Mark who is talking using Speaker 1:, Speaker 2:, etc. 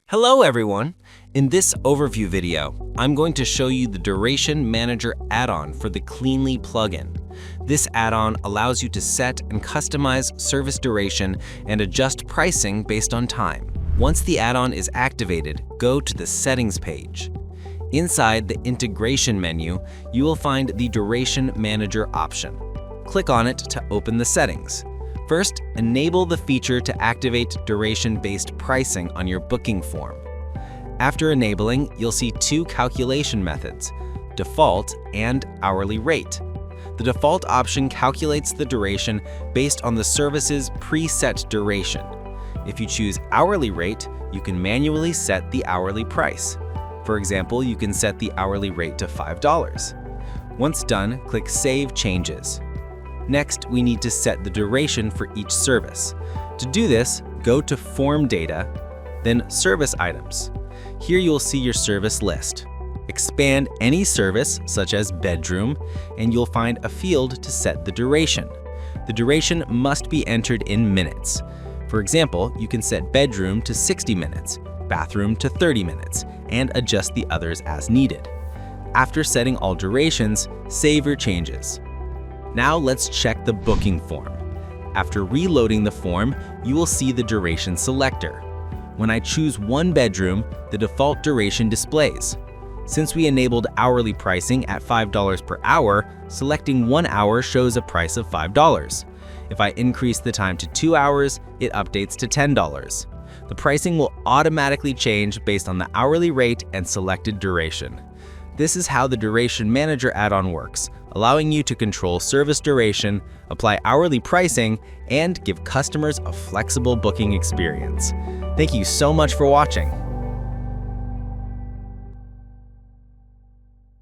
Speaker 1: Hello everyone! In this overview video, I'm going to show you the Duration Manager add-on for the Cleanly plugin. This add-on allows you to set and customize service duration and adjust pricing based on time. Once the add-on is activated, go to the Settings page. Inside the Integration menu, you will find the Duration Manager option. Click on it to open the settings. First, enable the feature to activate duration-based pricing on your booking form. After enabling, you'll see two calculation methods, default and hourly rate. The default option calculates the duration based on the service's preset duration. If you choose hourly rate, you can manually set the hourly price. For example, you can set the hourly rate to $5. Once done, click Save Changes. Next, we need to set the duration for each service. To do this, go to Form Data, then Service Items. Here you'll see your service list. Expand any service, such as bedroom, and you'll find a field to set the duration. The duration must be entered in minutes. For example, you can set bedroom to 60 minutes, bathroom to 30 minutes, and adjust the others as needed. After setting all durations, save your changes. Now let's check the booking form. After reloading the form, you will see the duration selector. When I choose one bedroom, the default duration displays. Since we enabled hourly pricing at $5 per hour, selecting 1 hour shows a price of $5. If I increase the time to 2 hours, it updates to $10. The pricing will automatically change based on the hourly rate and selected duration. This is how the Duration Manager add-on works, allowing you to control service duration, apply hourly pricing, and give customers a flexible booking experience. Thank you so much for watching.